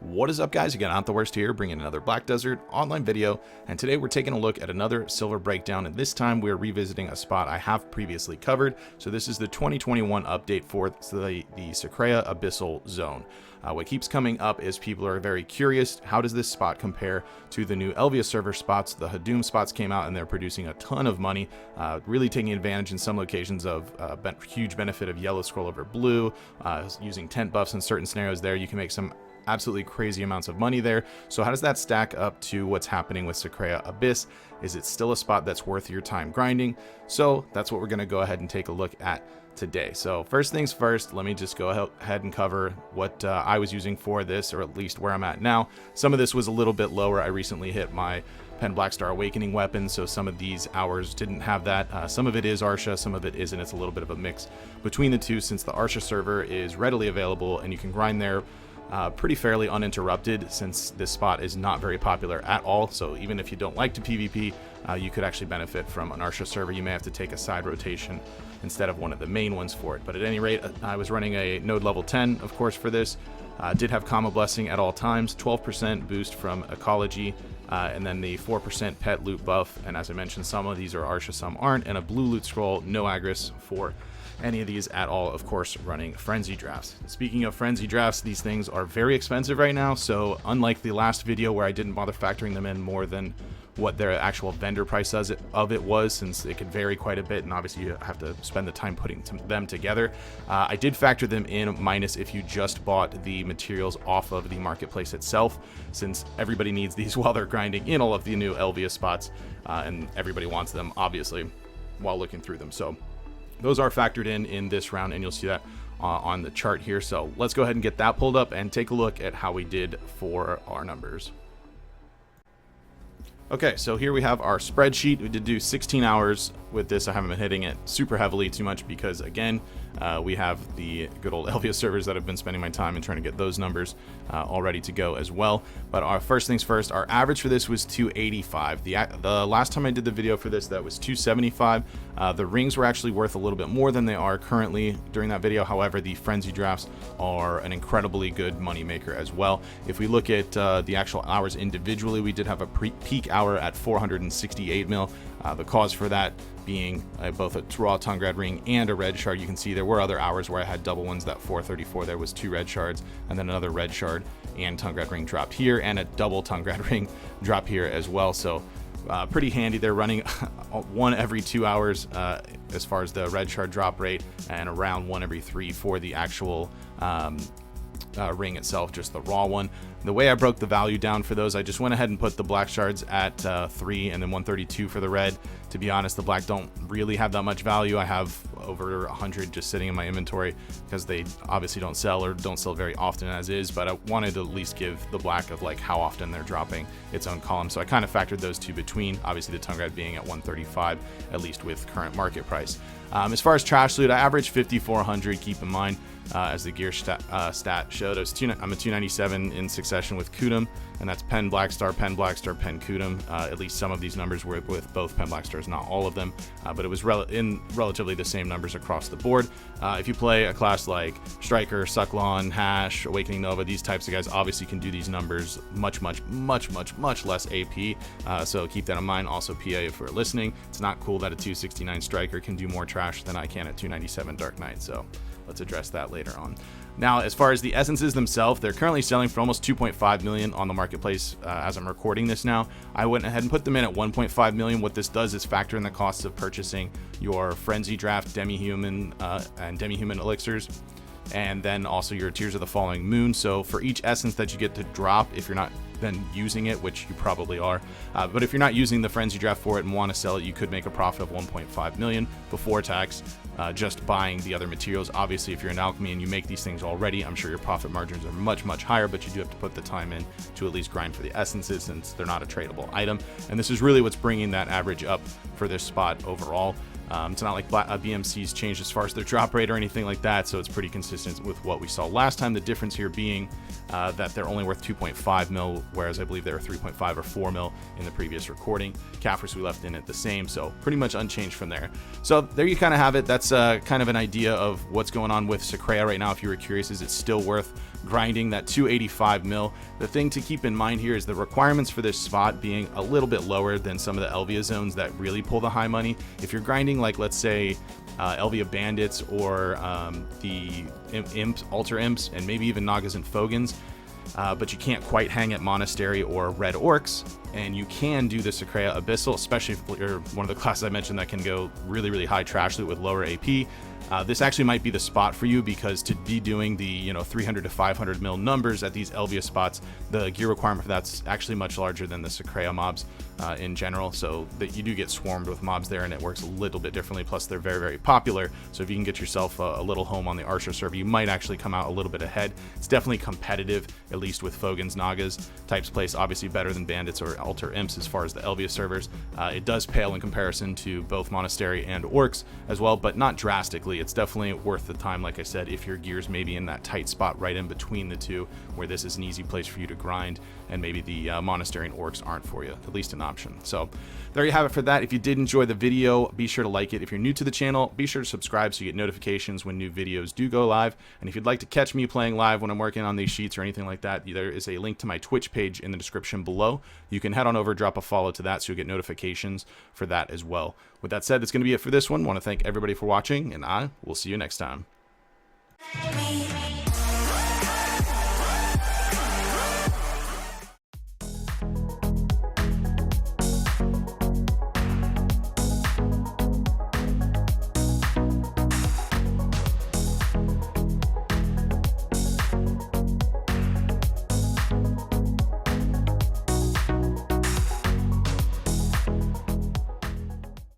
What is up, guys? Again, NotTheWorst here, bringing another Black Desert online video, and today we're taking a look at another silver breakdown, and this time we're revisiting a spot I have previously covered. So this is the 2021 update for the Sycraia abyssal zone. What keeps coming up is people are very curious, how does this spot compare to the new elvia server spots? The hadum spots came out and they're producing a ton of money, really taking advantage in some locations of huge benefit of yellow scroll over blue, using tent buffs in certain scenarios there. You can make some absolutely crazy amounts of money there. So how does that stack up to what's happening with Sycraia Abyss? Is it still a spot that's worth your time grinding? So that's what we're going to go ahead and take a look at today. So first things first, let me just go ahead and cover what I was using for this, or at least where I'm at now. Some of this was a little bit lower. I recently hit my Pen Blackstar Awakening weapon, so some of these hours didn't have that. Some of it is Arsha, some of it isn't. It's a little bit of a mix between the two, since the Arsha server is readily available and you can grind there pretty fairly uninterrupted, since this spot is not very popular at all. So even if you don't like to PvP, you could actually benefit from an Arsha server. You may have to take a side rotation instead of one of the main ones for it. But at any rate, I was running a node level 10, of course, for this. Did have Comma Blessing at all times, 12% boost from Ecology, and then the 4% pet loot buff. And as I mentioned, some of these are Arsha, some aren't, and a blue loot scroll, no Agris for any of these at all, of course, running frenzy drafts. Speaking of frenzy drafts, these things are very expensive right now, so unlike the last video where I didn't bother factoring them in more than what their actual vendor price of it was, since it could vary quite a bit and obviously you have to spend the time putting them together, I did factor them in minus if you just bought the materials off of the marketplace itself, since everybody needs these while they're grinding in all of the new elvia spots, and everybody wants them obviously while looking through them. So those are factored in this round, and you'll see that on the chart here. So let's go ahead and get that pulled up and take a look at how we did for our numbers. Okay, so here we have our spreadsheet. We did do 16 hours with this. I haven't been hitting it super heavily too much because, again, we have the good old elvia servers that have been spending my time and trying to get those numbers all ready to go as well. But our first things first, our average for this was 285. The last time I did the video for this, that was 275. The rings were actually worth a little bit more than they are currently during that video. However, the frenzy drafts are an incredibly good money maker as well. If we look at the actual hours individually, we did have a peak hour at 468 mil. The cause for that being both a raw tungrad ring and a red shard. You can see there were other hours where I had double ones. That 434 there was 2 red shards, and then another red shard and tungrad ring dropped here, and a double tungrad ring drop here as well. So pretty handy. They're running one every 2 hours as far as the red shard drop rate, and around 1 every 3 for the actual ring itself, just the raw one. The way I broke the value down for those, I just went ahead and put the black shards at 3 and then 132 for the red. To be honest, the black don't really have that much value. I have over 100 just sitting in my inventory because they obviously don't sell, or don't sell very often as is, but I wanted to at least give the black of like how often they're dropping its own column. So I kind of factored those two between, obviously the tungrad being at 135, at least with current market price. As far as trash loot, I averaged 5,400, keep in mind, as the gear stat showed. I'm a 297 in succession with Kudum, and that's Pen Blackstar, Pen Blackstar, Pen Kudum. At least some of these numbers were with both Pen Blackstars, not all of them, but it was relatively the same numbers across the board. If you play a class like Striker, Sucklon, Hash, Awakening Nova, these types of guys obviously can do these numbers much less AP, so keep that in mind. Also, PA, if we're listening, it's not cool that a 269 Striker can do more trash than I can at 297 Dark Knight, so let's address that later on. Now, as far as the essences themselves, they're currently selling for almost 2.5 million on the marketplace as I'm recording this now. I went ahead and put them in at 1.5 million. What this does is factor in the costs of purchasing your frenzy draft, demi-human, and demi-human elixirs, and then also your Tears of the Falling Moon. So for each essence that you get to drop, if you're not then using it, which you probably are, but if you're not using the frenzy draft for it and want to sell it, you could make a profit of 1.5 million before tax, just buying the other materials. Obviously, if you're in alchemy and you make these things already, I'm sure your profit margins are much higher, but you do have to put the time in to at least grind for the essences, since they're not a tradable item. And this is really what's bringing that average up for this spot overall. It's not like BMC's changed as far as their drop rate or anything like that, so it's pretty consistent with what we saw last time. The difference here being that they're only worth 2.5 mil, whereas I believe they were 3.5 or 4 mil in the previous recording. Caffers we left in at the same, so pretty much unchanged from there. So there you kind of have it. That's kind of an idea of what's going on with Sycraia right now. If you were curious, is it still worth grinding that 285 mil. The thing to keep in mind here is the requirements for this spot being a little bit lower than some of the elvia zones that really pull the high money. If you're grinding like, let's say, elvia bandits or the imps, altar imps, and maybe even nagas and fogans, but you can't quite hang at monastery or red orcs, and you can do the Sycraia abyssal, especially if you're one of the classes I mentioned that can go really, really high trash loot with lower AP. This actually might be the spot for you, because to be doing the 300 to 500 mil numbers at these elvia spots, the gear requirement for that's actually much larger than the Sycraia mobs in general, so that you do get swarmed with mobs there, and it works a little bit differently. Plus they're very, very popular, so if you can get yourself a little home on the Arsha server, you might actually come out a little bit ahead. It's definitely competitive, at least with Fogans, Nagas types place, obviously better than bandits or altar imps as far as the elvia servers. It does pale in comparison to both monastery and orcs as well, but not drastically. It's definitely worth the time, like I said, if your gear's maybe in that tight spot right in between the two, where this is an easy place for you to grind, and maybe the monastery and orcs aren't for you, at least an option. So there you have it for that. If you did enjoy the video, be sure to like it. If you're new to the channel, be sure to subscribe so you get notifications when new videos do go live. And if you'd like to catch me playing live when I'm working on these sheets or anything like that, there is a link to my Twitch page in the description below. You can head on over, drop a follow to that, so you'll get notifications for that as well. With that said, that's going to be it for this one. I want to thank everybody for watching, and I will see you next time.